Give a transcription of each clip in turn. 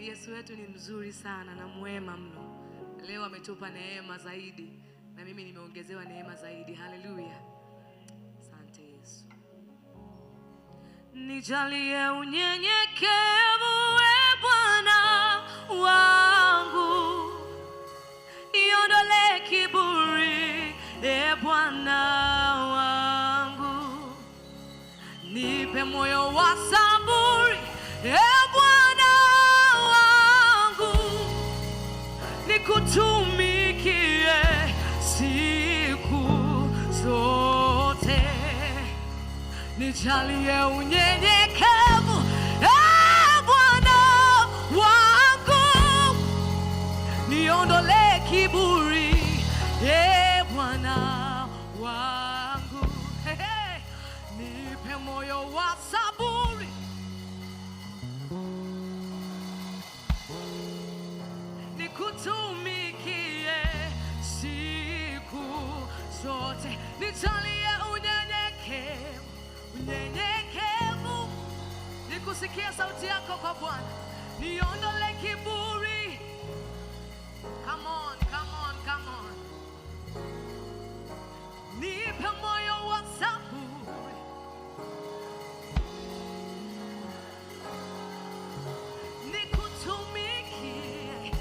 Yesu wetu ni mzuri sana na mwema mno. Leo ametupa neema zaidi na mimi nimeongezewa neema zaidi. Haleluya. Asante Yesu. Nijalie unyenyekevu e Bwana wangu, iondole kiburi e Bwana wangu, nipe moyo wa saburi e Bwana wangu, nikutumikie siku zote. Nijalie unyenyekevu e Bwana wangu, niondole kiburi e Bwana wangu, nipe moyo wa saburi, nikutumikie siku zote. Nijalie unyenyekevu, unyenyekevu, nikusikia sauti yako kwa Bwana, niondole kiburi. Come on, come on, come on. Nipe moyo wa saburi, nikutumikie.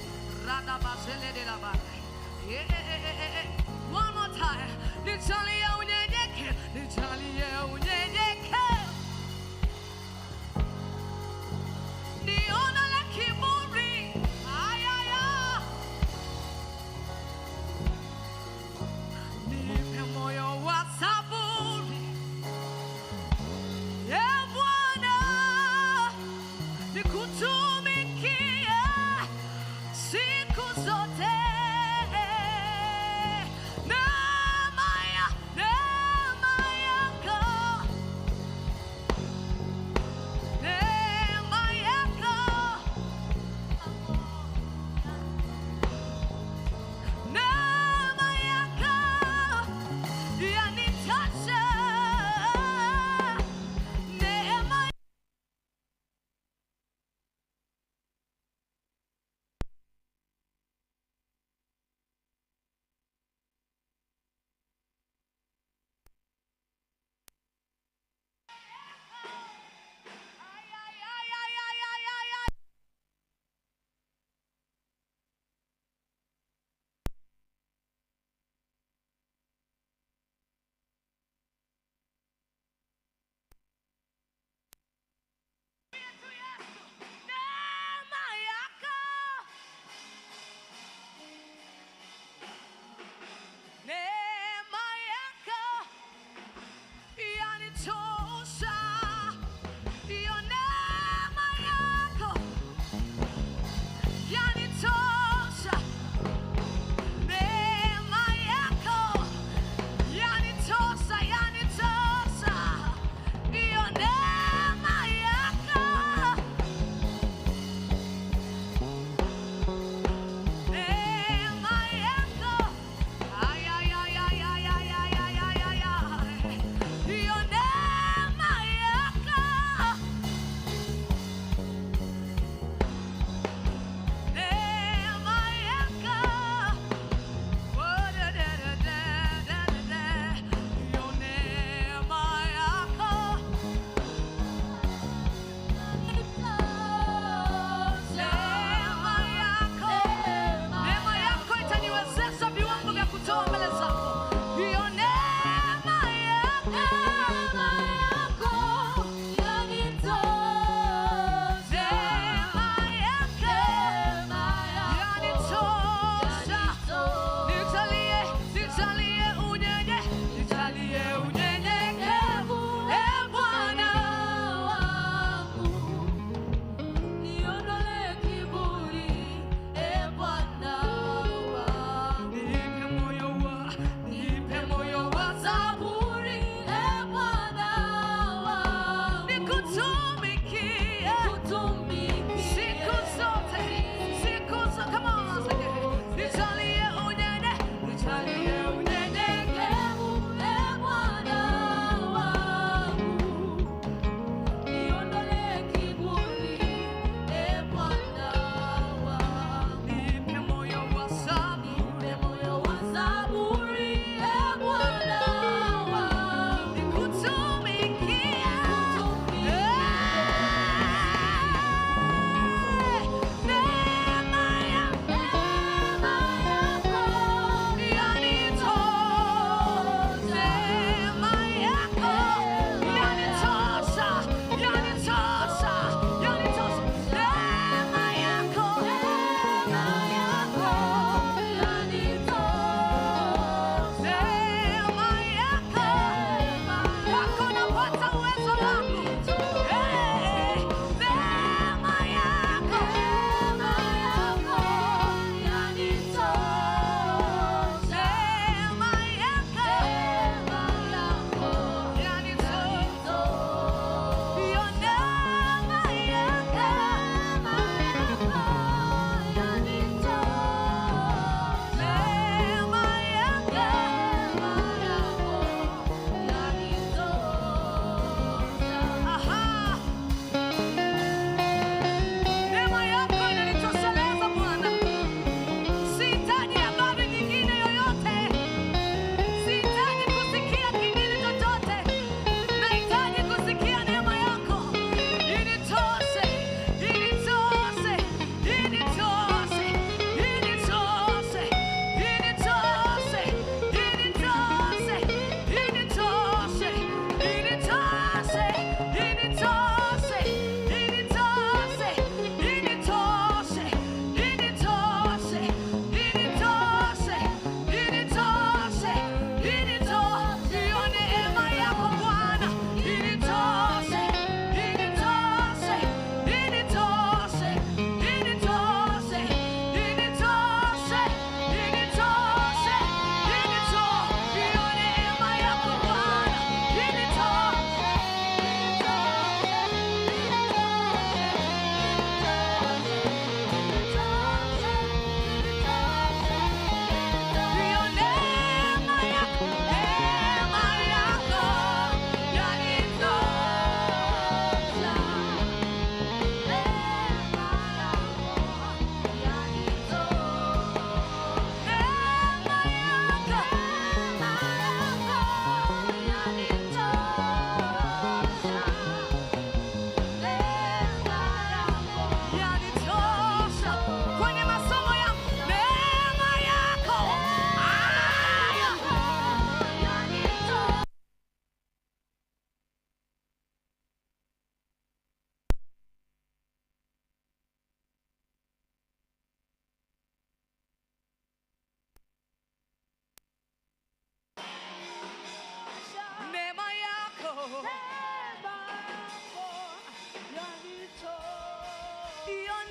One more time. Nijalie unyenyekevu, nijalie unyenyekevu, niondole kiburi. Ayaya, nipe moyo wa saburi e Bwana, nikutumikie siku zote. Neema yako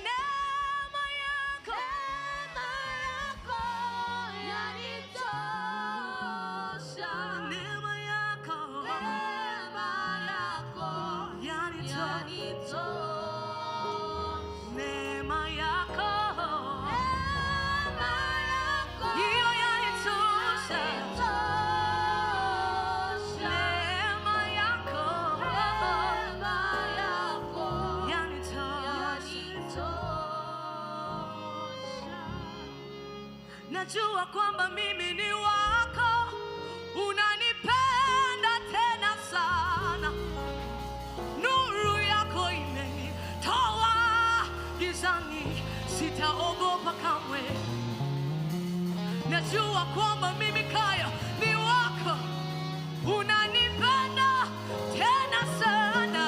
neema yako yanitosha. Neema yako yanitosha. Neema yako hiyo yanitosha. Neema yako yanitosha. Najua kwamba mimi ni wako, unanipenda tena sana. Nuru yako imenitoa gizani, sitaogopa kamwe. Najua kwamba mimi Kayo ni wako, unanipenda tena sana.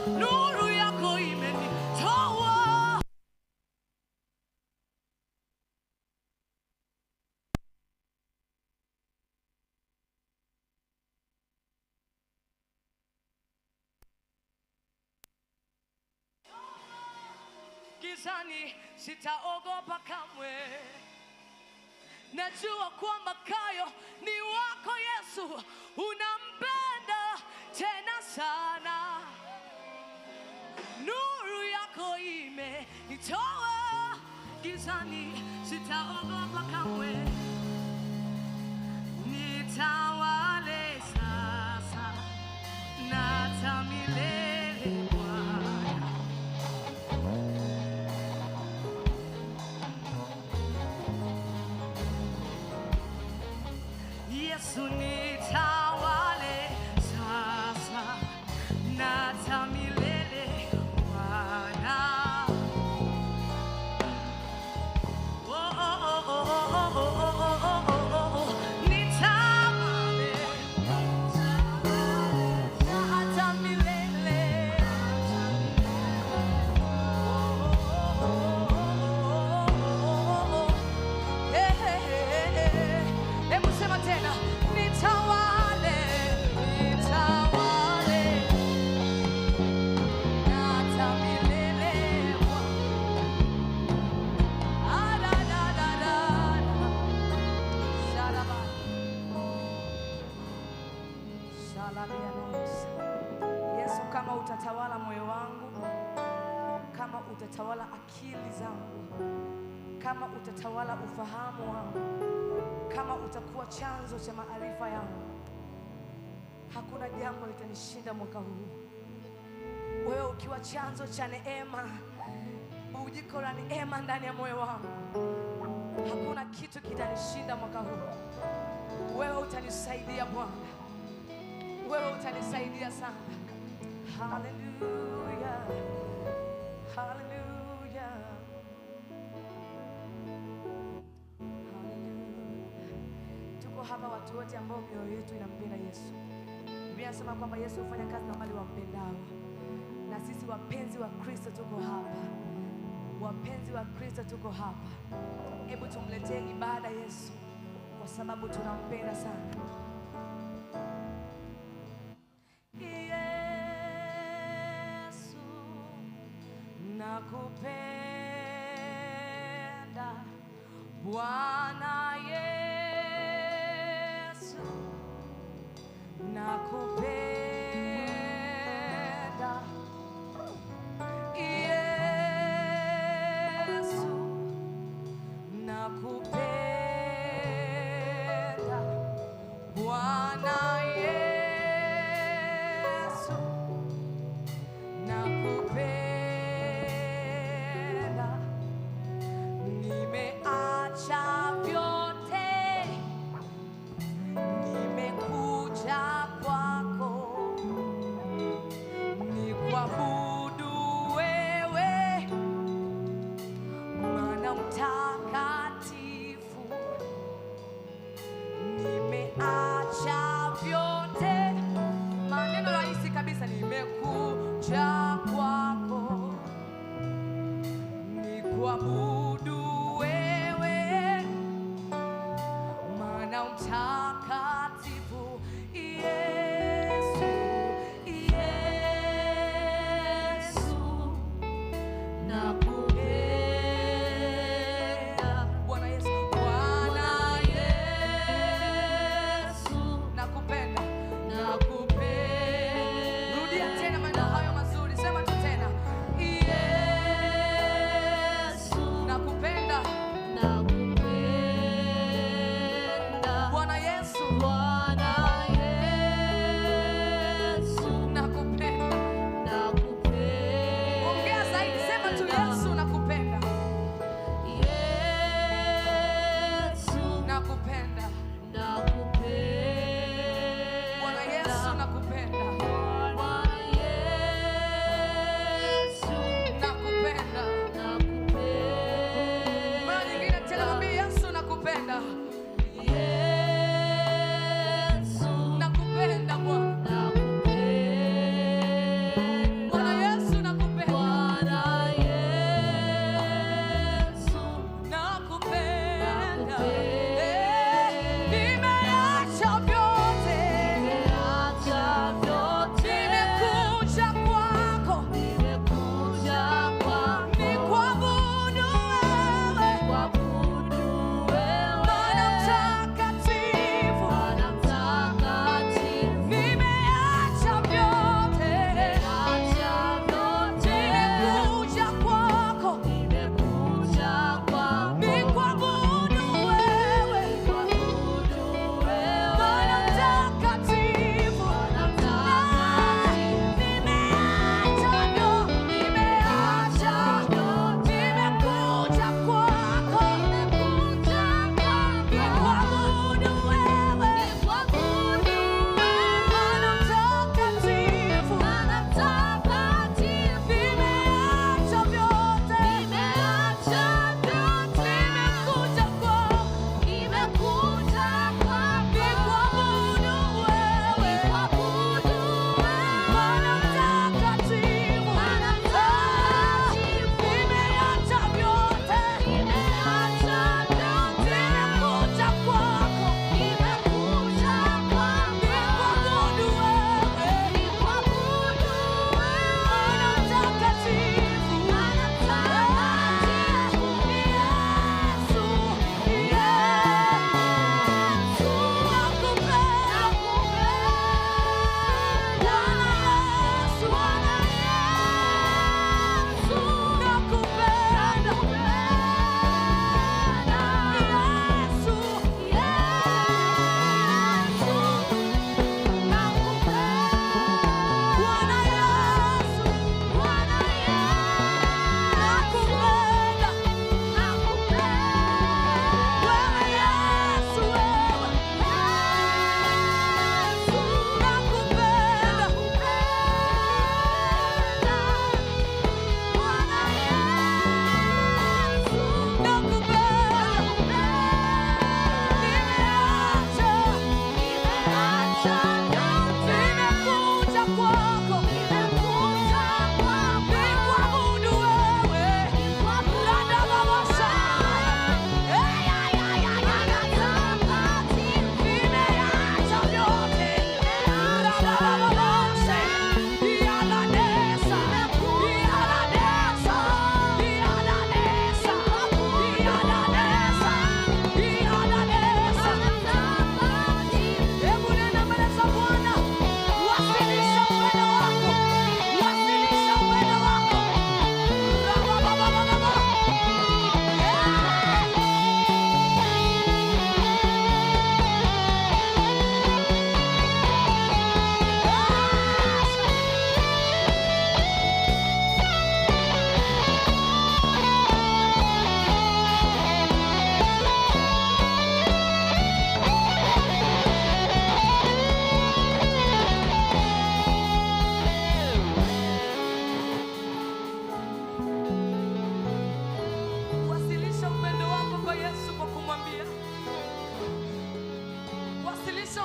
Nuru yako imenitoa. Gizani sitaogopa kamwe. Najua kwamba Kayo ni wako Yesu, unampenda tena sana. Nuru yako imenitoa gizani, sitaogopa kamwe. Nitawale sasa na hata milele Bwana. Yesu nitawale sasa na hata milele Bwana. Nitawale na hata milele. Hebu sema tena, nitawale na hata milele Yesu, kama utatawala moyo wangu, kama utatawala akili zangu, kama utatawala ufahamu wangu, kama utakuwa chanzo cha maarifa yangu, hakuna jambo litanishinda mwaka huu. Wewe ukiwa chanzo cha neema, ujiko la neema ndani ya moyo wangu, hakuna kitu kitanishinda mwaka huu. Wewe utanisaidia Bwana, wewe utanisaidia sana. Hallelujah, hallelujah, hallelujah. Tuko hapa watu wote ambao mioyo yetu inampenda Yesu. Biblia inasema kwamba Yesu hufanya kazi na wale wampendao. Na sisi wapenzi wa Kristo tuko hapa, wapenzi wa Kristo tuko hapa. Hebu tumletee ibada Yesu, kwa sababu tunampenda sana. Yesu, nakupenda Bwana Yesu, nakupenda Yesu, nakupenda Bwana Yesu, nakupenda. Nimeacha vyote, nimekuja kwako, nikuabudu wewe, maana mtakatifu. Nimeacha vyote, maneno rahisi kabisa, nimekuja kwako, nikuabudu wewe, maana mtakatifu. Yesu, Yesu, na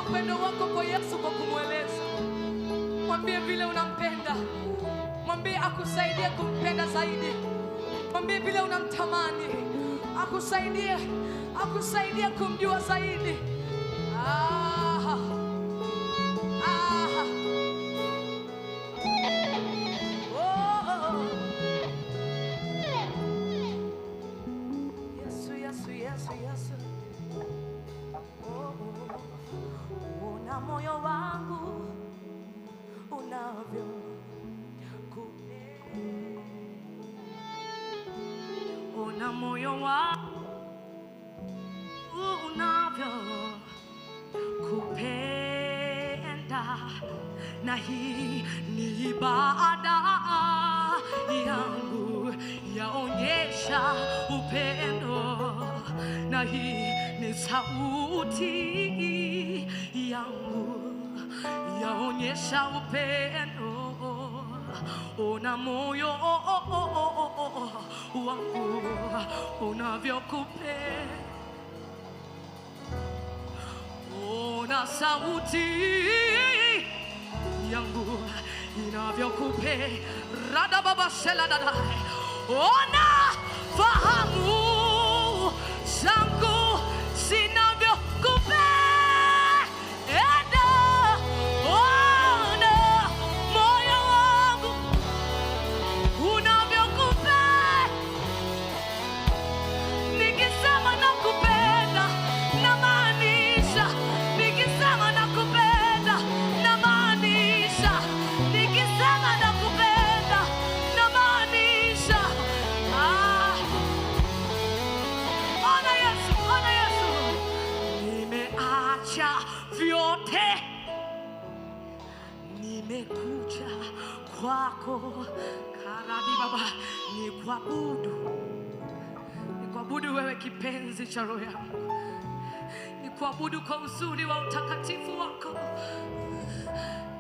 upendo wako kwa Yesu kwa kumweleza. Mwambie vile unampenda. Mwambie akusaidie kumpenda zaidi. Mwambie vile unamtamani. Akusaidie kumjua zaidi. Yesu. Una moyo wangu unavyo kupenda. Una moyo wangu unavyo kupenda. Na hii ni ibada yangu yaonyesha upendo. Na hii ni sauti yangu yaonyesha upendo. Una moyo wangu unavyokupenda. Una sauti yangu inavyokupenda. Rada baba shela dada. Ona fahamu zangu zinavyokupenda. Ona moyo wangu unavyokupenda. Nikisema nakupenda namaanisha. Nikisema nakupenda namaanisha. Nikisema nakupenda namaanisha. Ona Yesu. Nimeacha vyote, nimekuja kwako. Karadi baba, nikuabudu wewe kipenzi cha roho yangu. Nikuabudu kwa uzuri wa utakatifu wako.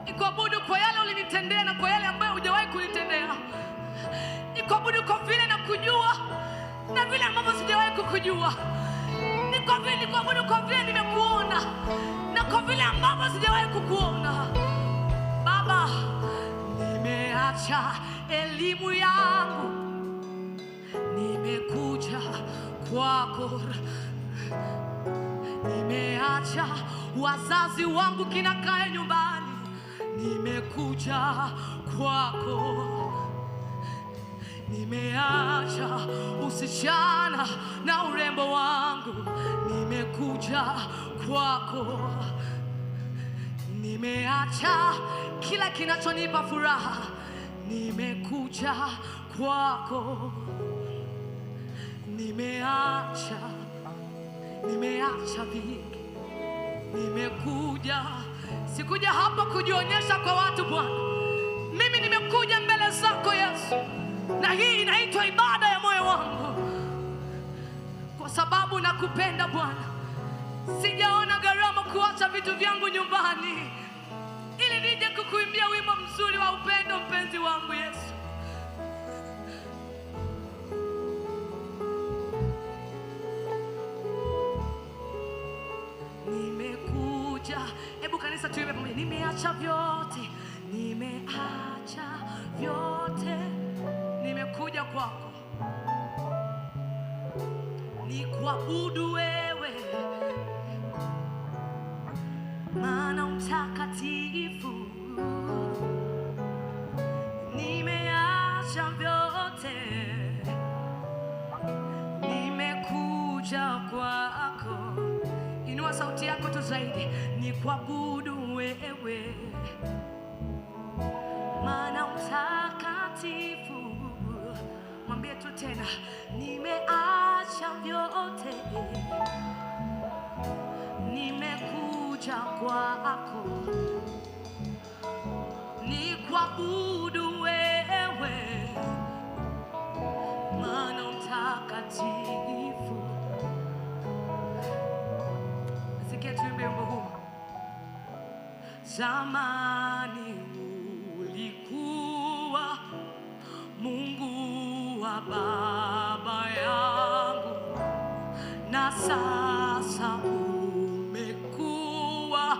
Nikuabudu kwa yale ulinitendea na kwa yale ambayo hujawahi kunitendea. Nikuabudu kwa vile nakujua na vile ambavyo sijawahi kukujua. Nikuabudu kwa vile nimekuona na kwa vile ambavyo sijawahi kukuona. Baba, nimeacha elimu yangu, nimekuja kwako. Nimeacha wazazi wangu kinakae nyumbani, nimekuja kwako. Nimeacha usichana na urembo wangu, nimekuja kwako. Nimeacha kila kinachonipa furaha, nimekuja kwako. Nimeacha vingi, nimekuja. Sikuja hapa kujionyesha kwa watu Bwana. Mimi nimekuja mbele zako Yesu, na hii inaitwa ibada ya moyo wangu, kwa sababu nakupenda Bwana. Sijaona gharama kuacha vitu vyangu nyumbani ili nije kukuimbia wimbo mzuri wa upendo, mpenzi wangu Yesu. Nimekuja, hebu kanisa tuimbe pamoja. Nimeacha vyote, nimekuja kwako. Nikuabudu wewe, maana mtakatifu. Nimeacha vyote, nimekuja kwako. Inua sauti yako tu zaidi. Nikuabudu wewe, maana mtakatifu. Mwambie tu tena. Nimeacha vyote, nimekuja kwako. Nikuabudu wewe, maana mtakatifu. Sikia tuimbe wimbo huu. Zamani ulikuwa Mungu wa baba yangu, na sasa umekuwa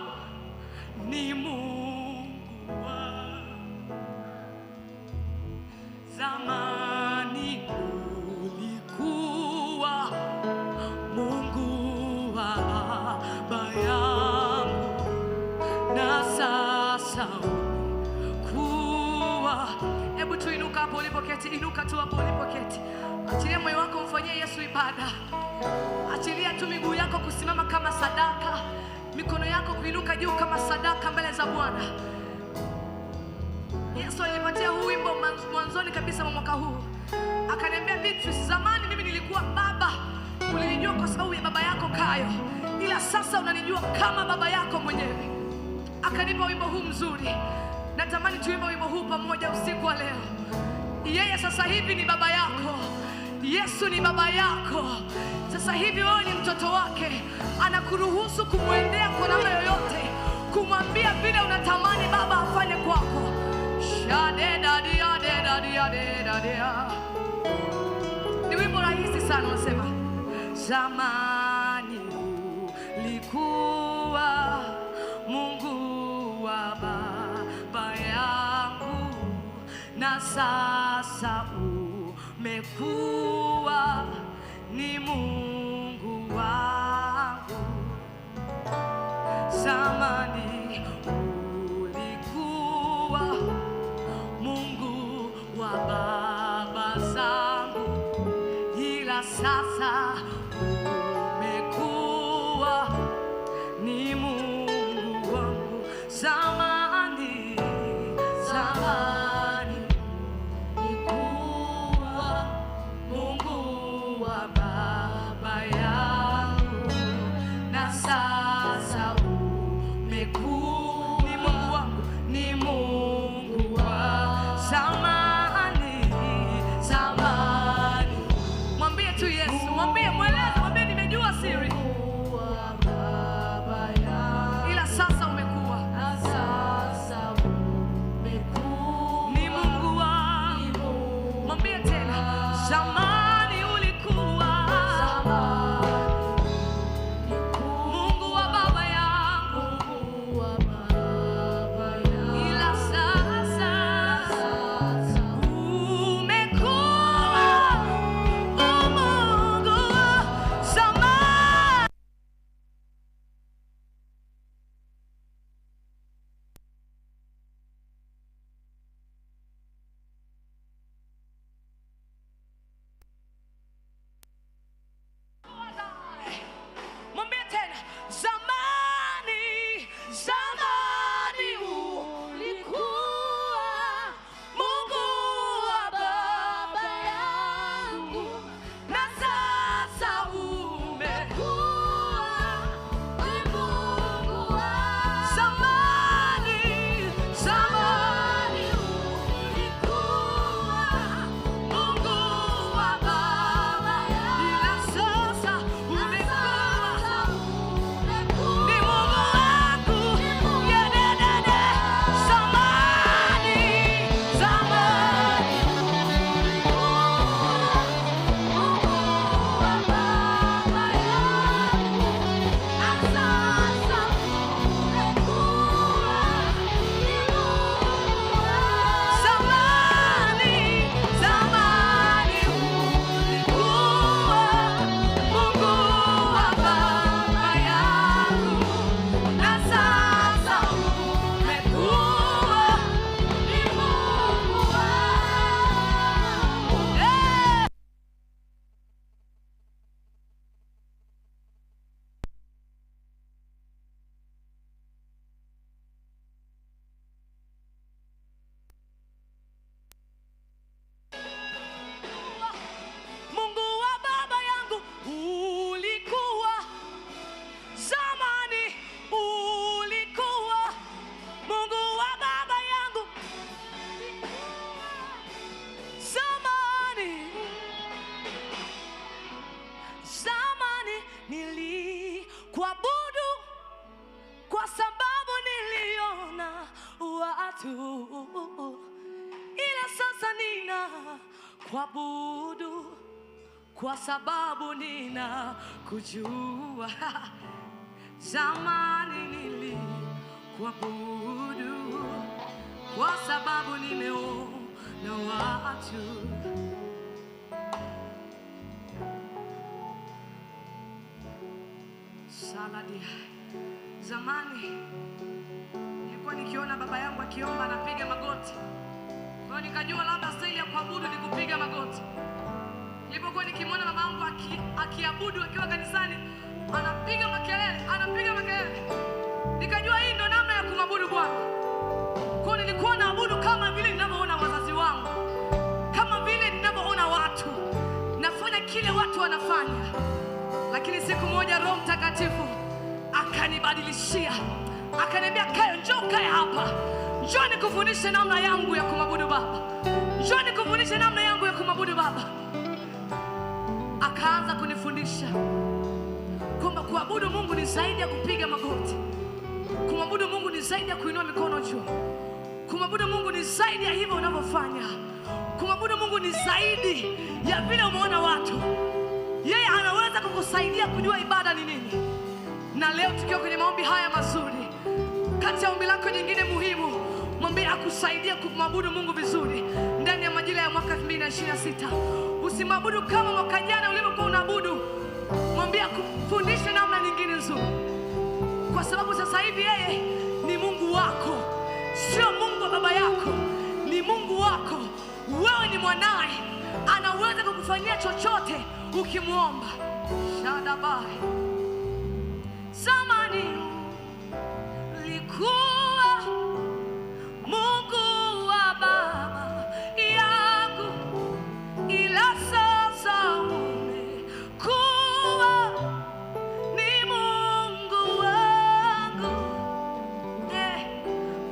ulipoketi, inuka tu hapo ulipoketi. Achilia moyo wako mfanyie Yesu ibada. Achilia tu miguu yako kusimama kama sadaka, mikono yako kuinuka juu kama sadaka mbele za Bwana. Yesu alinipatia huu wimbo mwanzoni kabisa mwa mwaka huu. Akaniambia, Beatrice, zamani mimi nilikuwa baba, ulinijua kwa sababu ya baba yako Kayo, ila sasa unanijua kama baba yako mwenyewe. Akanipa wimbo huu mzuri. Natamani tuimbe wimbo huu pamoja usiku wa leo. Yeye sasa hivi ni baba yako. Yesu ni baba yako. Sasa hivi wewe ni mtoto wake. Anakuruhusu kumwendea kwa namna yoyote, kumwambia vile unatamani baba afanye kwako. Ni wimbo rahisi sana, unasema zamani ulikuwa Mungu wa baba yangu, na sasa umekuwa ni Mungu wangu. Zamani ulikuwa Mungu wa baba zangu, ila sasa umekuwa ni Mungu wangu. Zamani ulikuwa Mungu wa baba yangu, na sasa umekuwa ni Mungu wangu, ni Mungu wa zamani. Mwambie tu Yesu, mwambie, mweleze, mwambie nimejua siri, ila sasa umekuwa ni Mungu wangu. Mwambie tena, zamani ulikuwa Mungu wa baba yangu, ila sasa umekuwa Mungu wa zamani. Mwambie tena, zamani ulikuwa Mungu wa baba yangu, na sasa umekuwa ni Mungu wa zamani. Ulikuwa Mungu wa baba yangu, ila sasa umekuwa ni Mungu wangu. Yedede, zamani Mungu wa baba yangu ulikuwa, zamani ulikuwa Mungu wa baba yangu, zamani nilikuabudu kwa sababu niliona watu, ila sasa nina kuabudu kwa sababu nina kujua. Zamani nilikuabudu kwa sababu nimeona watu. Saladi. Zamani nilikuwa nikiona baba yangu akiomba anapiga magoti Kwa nikajua labda staili ya kuabudu ni kupiga magoti. Nilipokuwa nikimwona mama yangu akiabudu akiwa kanisani, anapiga makelele. Nikajua hii ndo namna ya kumwabudu Bwana. Kwa nilikuwa naabudu kama vile ninavyoona wazazi wangu, kama vile ninavyoona watu, nafanya kile watu wanafanya. Lakini siku moja Roho Mtakatifu akanibadilishia, akaniambia, Kayo, njoo kae hapa, njoo nikufundishe namna yangu ya kumwabudu Baba, njoo nikufundishe namna yangu ya kumwabudu Baba. Akaanza kunifundisha kwamba kuabudu Mungu ni zaidi ya kupiga magoti. Kumwabudu Mungu ni zaidi ya kuinua mikono juu. Kumwabudu Mungu ni zaidi ya hivyo unavyofanya. Kumwabudu Mungu ni zaidi ya vile umeona watu. Yeye anaweza kukusaidia kujua ibada ni nini. Na leo tukiwa kwenye maombi haya mazuri, kati ya ombi lako nyingine muhimu, mwambie akusaidia kumwabudu Mungu vizuri ndani ya majira ya mwaka 2026. Usimwabudu kama mwaka jana ulivyokuwa unaabudu. Mwambie akufundishe namna nyingine nzuri. Kwa sababu sasa hivi yeye ni Mungu wako. Sio Mungu wa baba yako, ni Mungu wako. Wewe ni mwanae. Anaweza kukufanyia chochote ukimwomba. Shadabai. Zamani likuwa Mungu wa baba yangu, ila sasa umekuwa ni Mungu wangu.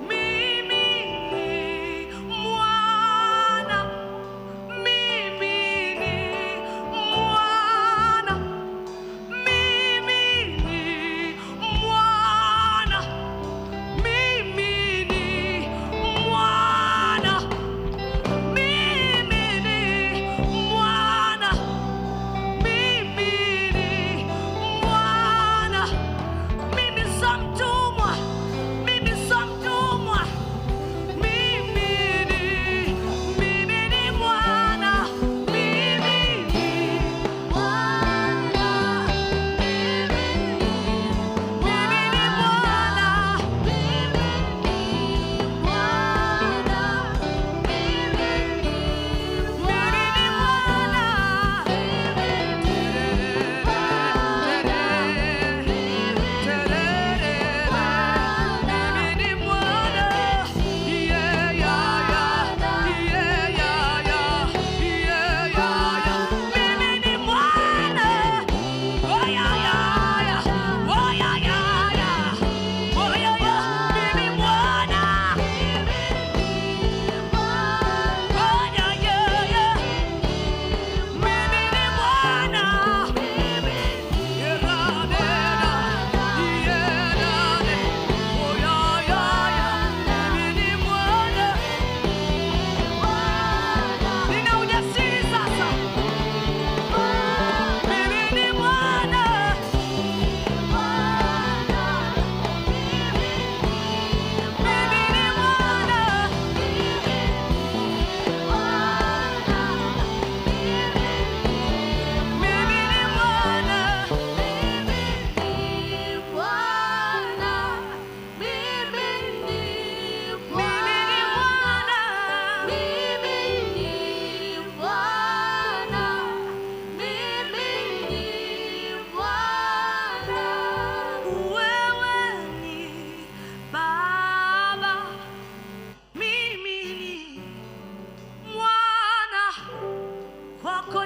Mimi ni mwana, mimi ni mwana, mimi ni mwana, mimi ni mwana, mimi ni mwana, mimi ni mwana. Mimi sio mtumwa, mimi sio mtumwa, mimi ni mwana, mimi ni mwana,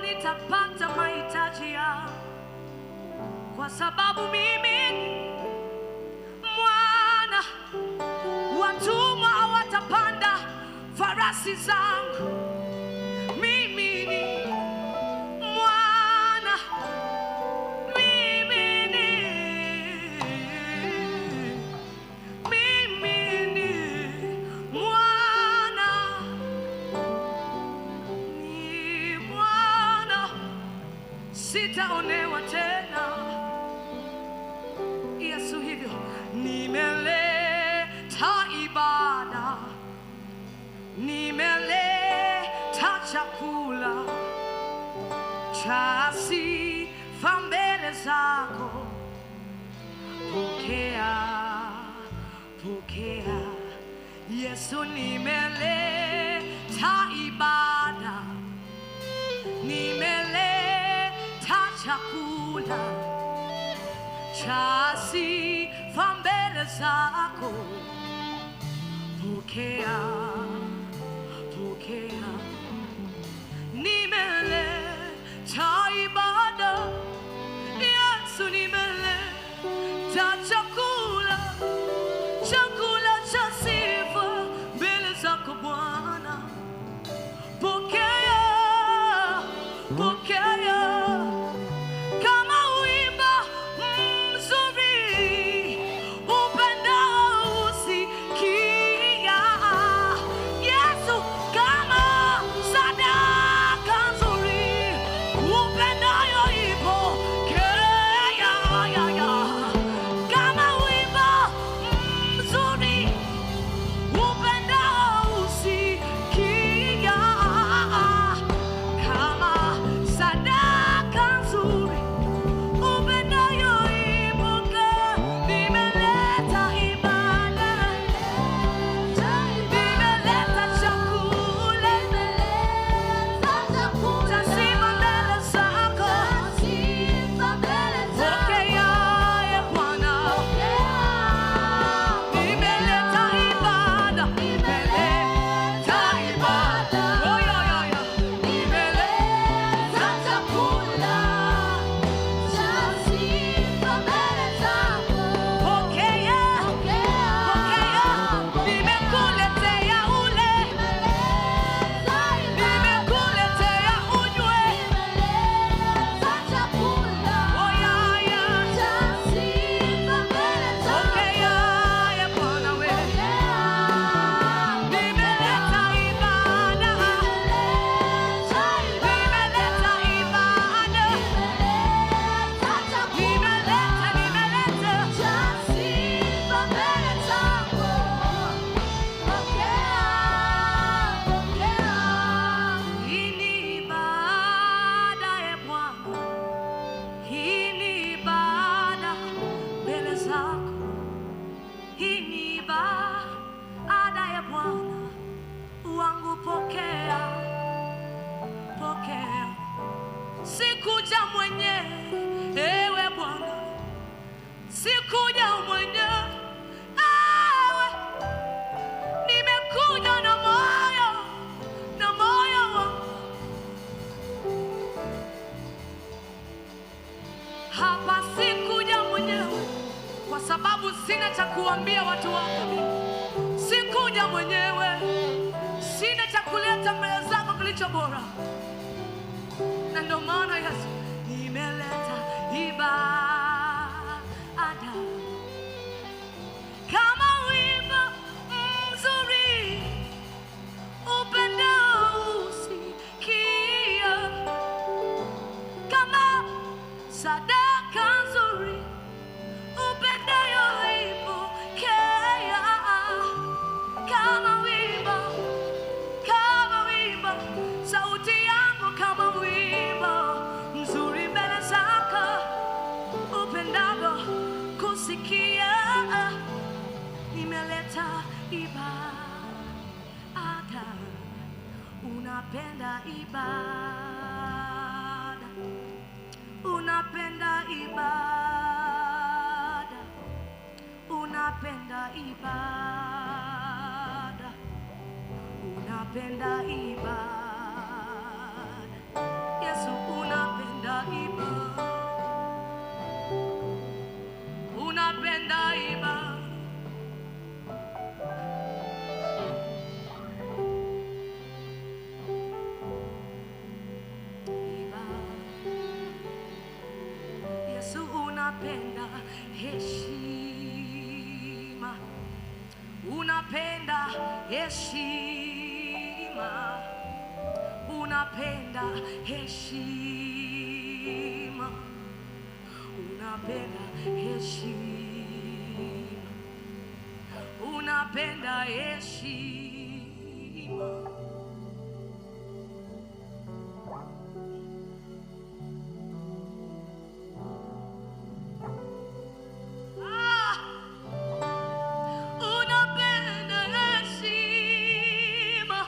nitapata mahitaji yangu, kwa sababu mimi ni mwana. Watumwa hawatapanda farasi zangu. Mimi ni mwana, mimi ni mwana, ni mwana. Sitaonewa tena, Yesu hivyo. Nimeleta ibada, nimeleta chakula cha sifa mbele zako. Pokea, pokea Yesu, nimeleta nimeleta ibada, nimeleta chakula cha sifa mbele zako. Pokea, pokea. Nimeleta ibada, Yesu, nimeleta chakula, chakula cha sifa mbele zako Bwana. Pokea, pokea. Kama wimbo mzuri upendao usikia, Yesu, kama sadaka nzuri upendayo ipokea. Kama wimbo mzuri upendao usikia, kama sadaka nzuri upendayo ipokea. Nimeleta ibada, nimeleta chakula cha sifa mbele zako. Pokea, e Bwana. Nimeleta ibada, nimeleta ibada. Oh, yeah, yeah, yeah. Nimeleta chakula cha sifa mbele zako. Pokea, pokea. Nimekuletea ule, nimekuletea unywe. Oh, yeah, yeah. Pokea, e Bwana wewe. Nimeleta ibada, nimeleta ibada. Hii ni ibada, e Bwana. Hii ni ibada mbele zako. Hii ni ibada, e Bwana wangu. Pokea, pokea. Sikuja mwenyewe, ewe Bwana, sikuja mwenyewe, ewe. Nimekuja na moyo wangu. Hapa sikuja mwenyewe kwa sababu sina cha kuambia watu wako mimi. Sikuja mwenyewe, sina cha kuleta mbele zako kilicho bora. Na ndio maana Yesu, nimeleta ibada, kama wimbo mzuri upendao usikia, kama sadaka nzuri upendayo ipokea. Kama wimbo, sauti yangu kama wimbo mzuri mbele zako, upendao kusikia. Nimeleta ibada, unapenda ibada, unapenda ibada, unapenda ibada, unapenda ibada. Yesu, unapenda ibada, unapenda ibada. Yesu, unapenda heshima, unapenda heshima, unapenda heshima, unapenda heshima, unapenda heshima. Unapenda heshima,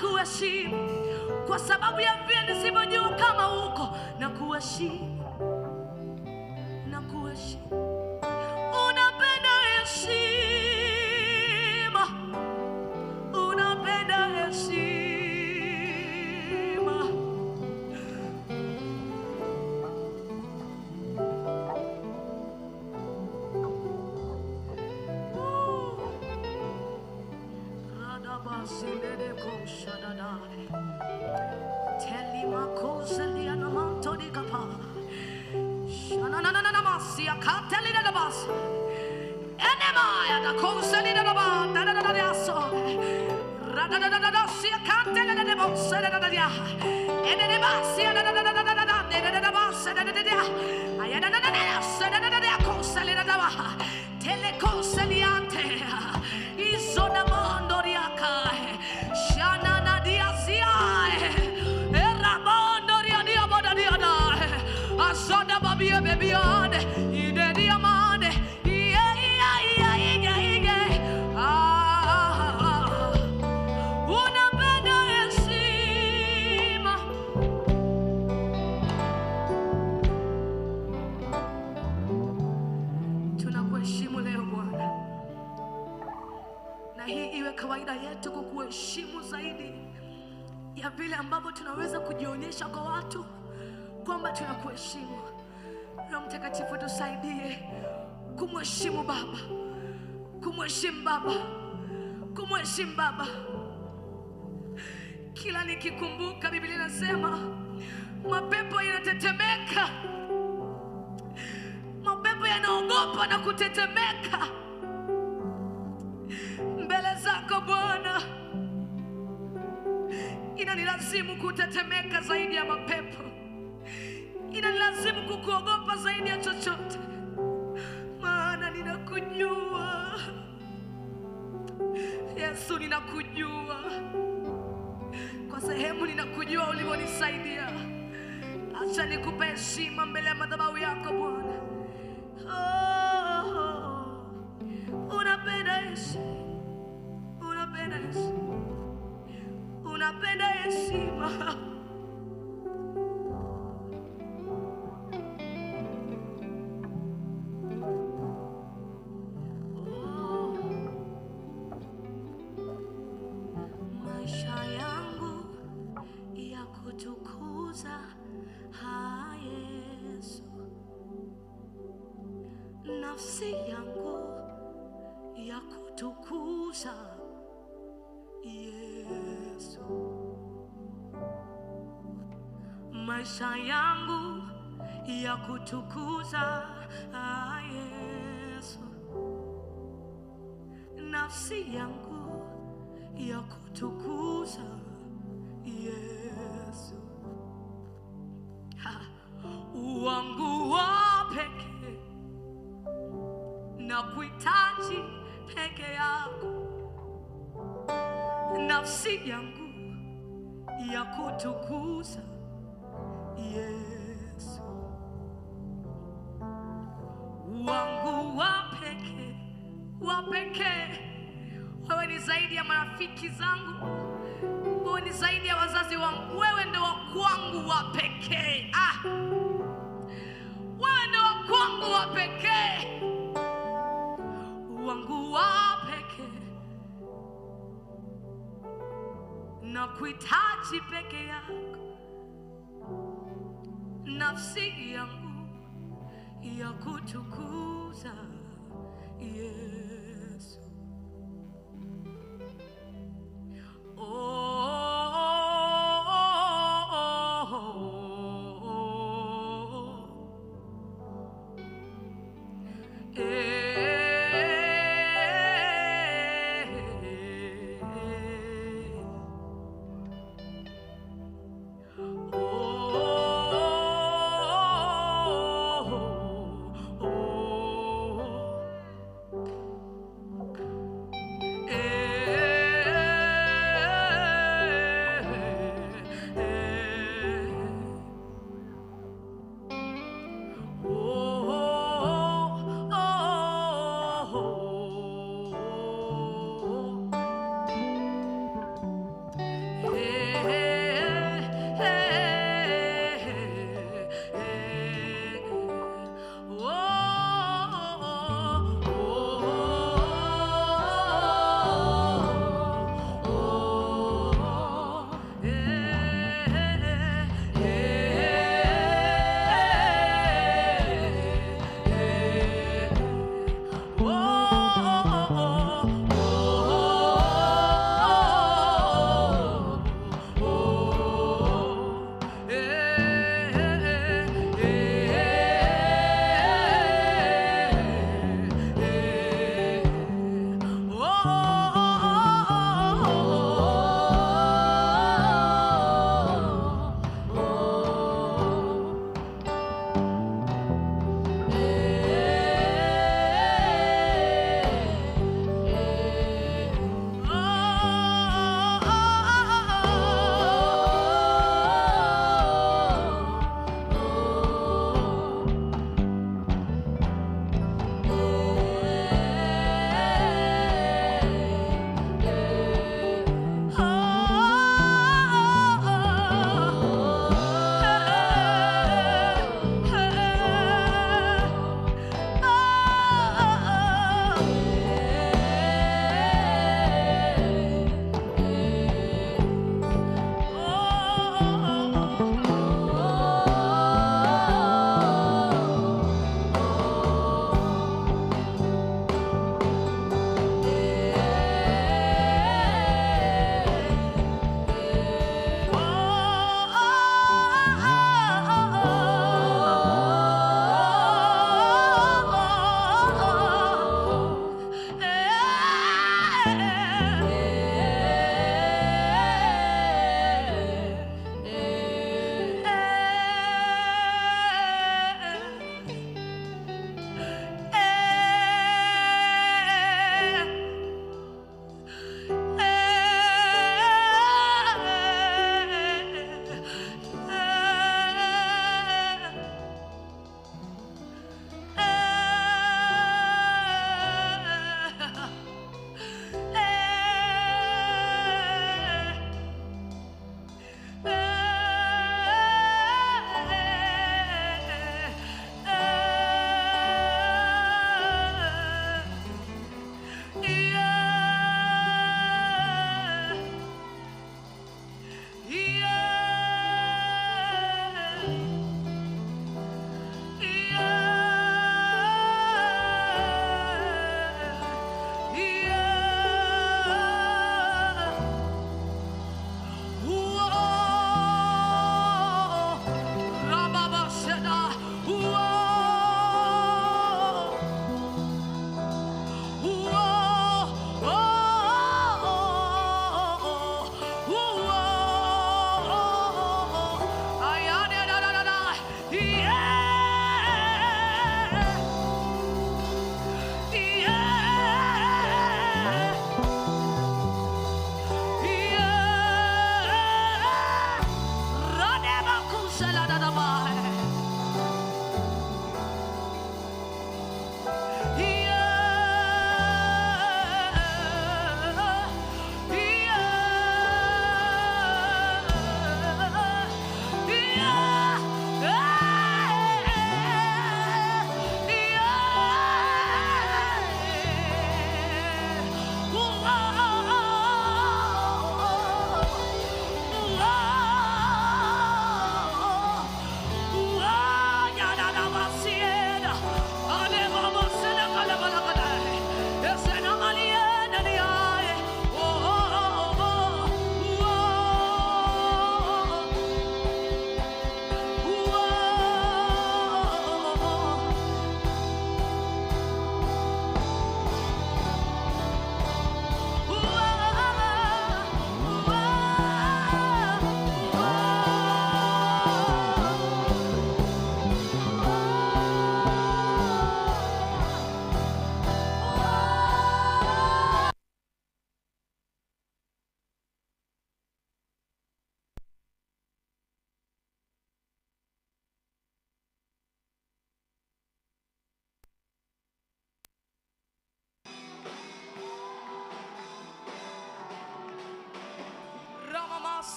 kuheshimu kwa sababu ya vile nisivyojua kama uko. Na kuheshimu, na kuheshimu. Unapenda heshima, unapenda heshima. Radabazilede koshadadai telima kozeliana mantodi kapa shananana masia katelida dabas enema ya da kozelida dabas dadadadaso radadadada sia katelida dabas dadadadia enene basia dadadadada dadadabas dadadadia ayadadada sadadadadia kozelida dabas telekoseliante izona mondoriaka shanana diasia eramondoria diabodadiada asoda babie bebiade ide diamande unapenda heshima. Tunakuheshimu leo Bwana, na hii iwe kawaida yetu kukuheshimu zaidi ya vile ambavyo tunaweza kujionyesha kwa watu kwamba tunakuheshimu. Roho Mtakatifu tusaidie kumheshimu Baba, kumheshimu Baba, kumheshimu Baba. Kila nikikumbuka Biblia inasema mapepo yanatetemeka, mapepo yanaogopa na kutetemeka mbele zako Bwana. Inanilazimu kutetemeka zaidi ya mapepo, inanilazimu kukuogopa zaidi ya chochote, maana ninakujua Yesu, ninakujua kwa sehemu, ninakujua ulivyonisaidia. Acha nikupe heshima mbele ya madhabahu yako Bwana. Unapenda heshima, unapenda heshima, unapenda heshima. Maisha yangu ya kutukuza Yesu, nafsi yangu ya kutukuza Yesu, maisha yangu ya kutukuza Yesu, nafsi yangu ya kutukuza Yesu. Wangu wa pekee na kuhitaji peke yako, nafsi yangu ya kutukuza Yesu. Wangu wa pekee, wa pekee. Wewe ni zaidi ya marafiki zangu, wewe ni zaidi ya wazazi wangu, wewe ndio wa kwangu wa pekee. Wewe ndio wa kwangu wa pekee, wangu wa pekee, na kuhitaji peke yako, nafsi yangu ya kutukuza Yesu.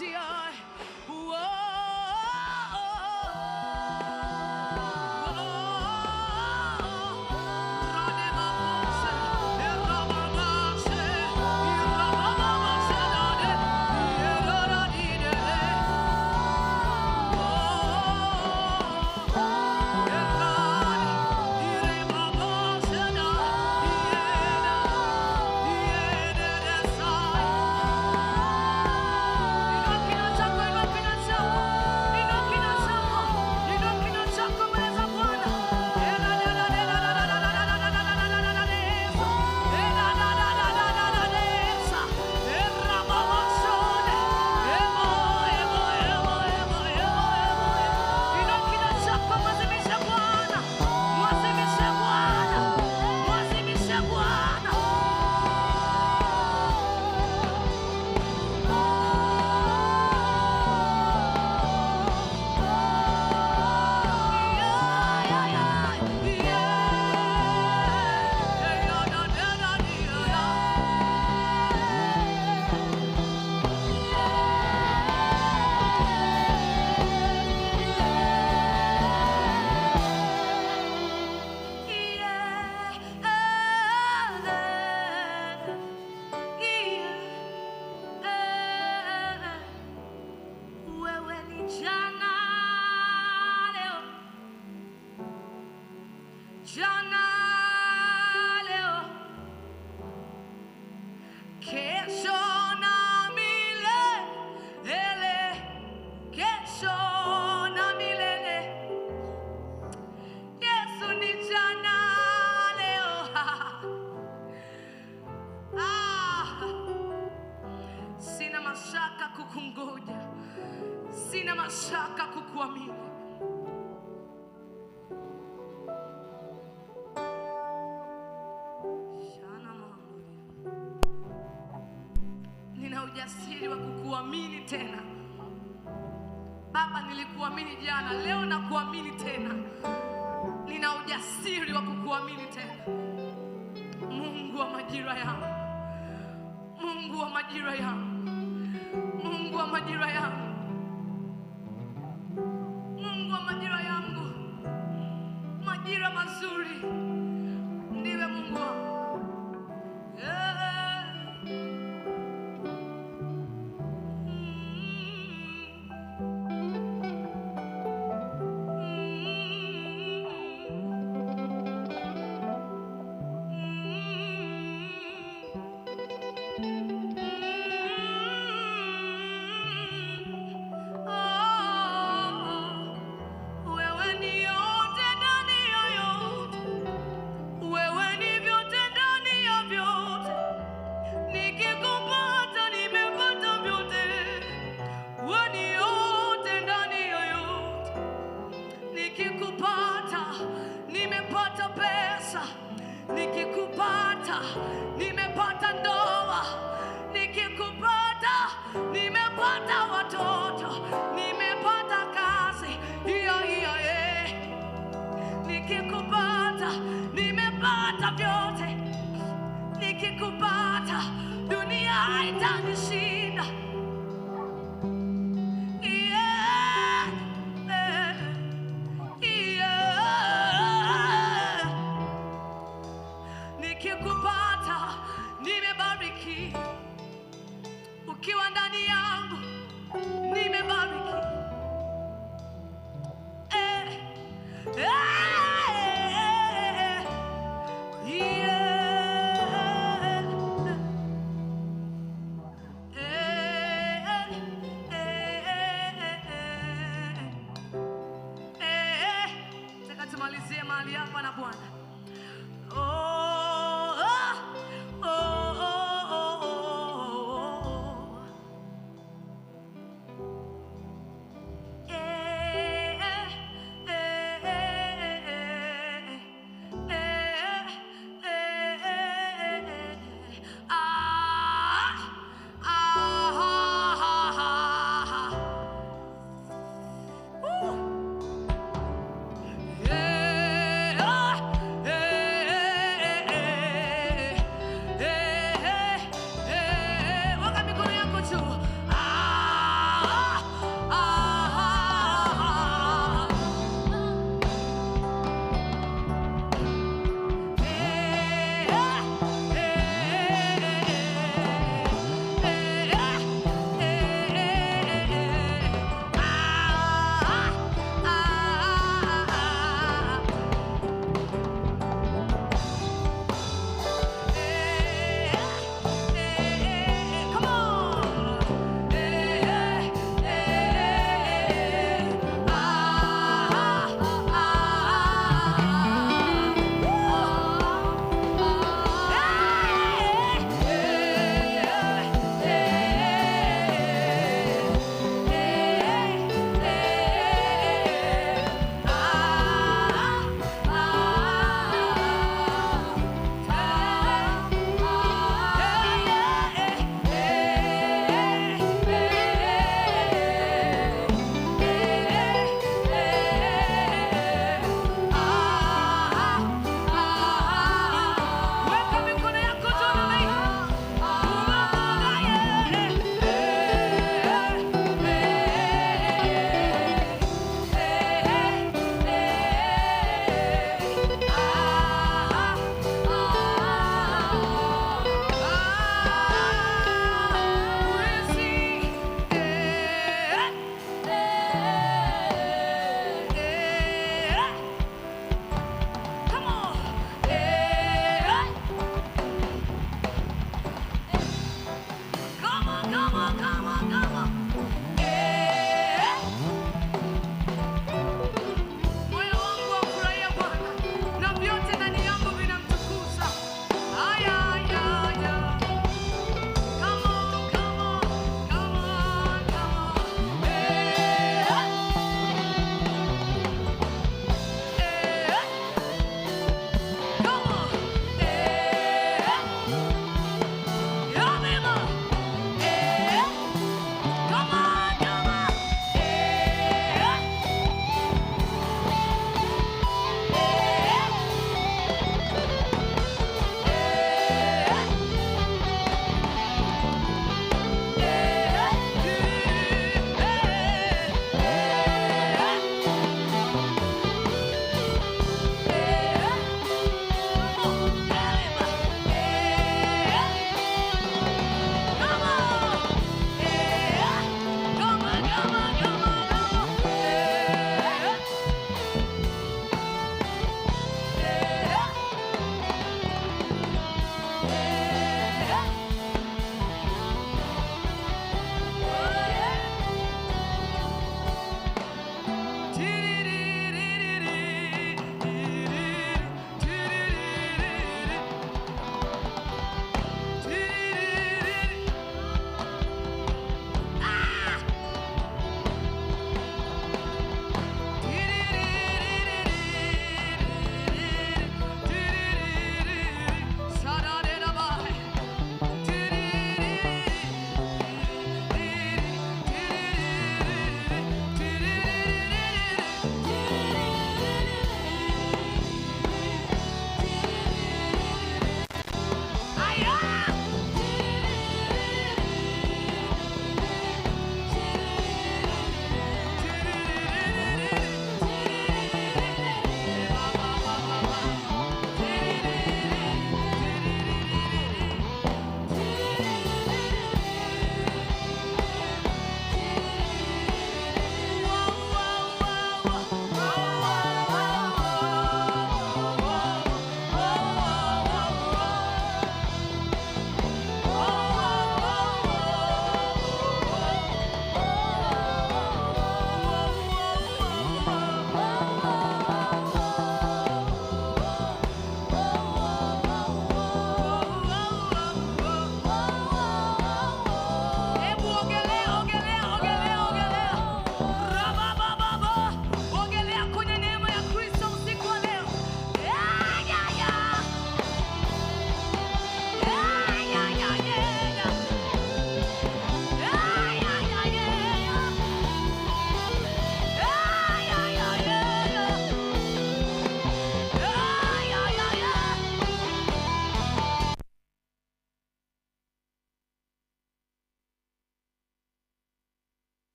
Messiah. Whoa. Kukungoja, sina mashaka kukuamini. Nina ujasiri wa kukuamini tena. Baba, nilikuamini jana, leo nakuamini tena. Nina ujasiri wa kukuamini tena. Mungu wa majira yangu, Mungu wa majira yangu, Mungu wa majira yangu, Mungu wa majira yangu, majira mazuri, ndiwe Mungu wangu. Nikikupata nimepata ndoa, nikikupata nimepata watoto, nimepata kazi hiyo hiyo, nikikupata nimepata vyote, nikikupata dunia haitanishinda. Nikikupata nimebariki, ukiwa ndani yangu nimebariki.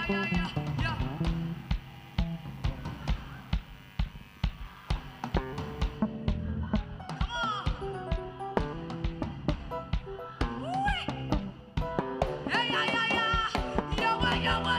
Yeah, yeah, yeah, yeah. Yeah, yeah, yeah.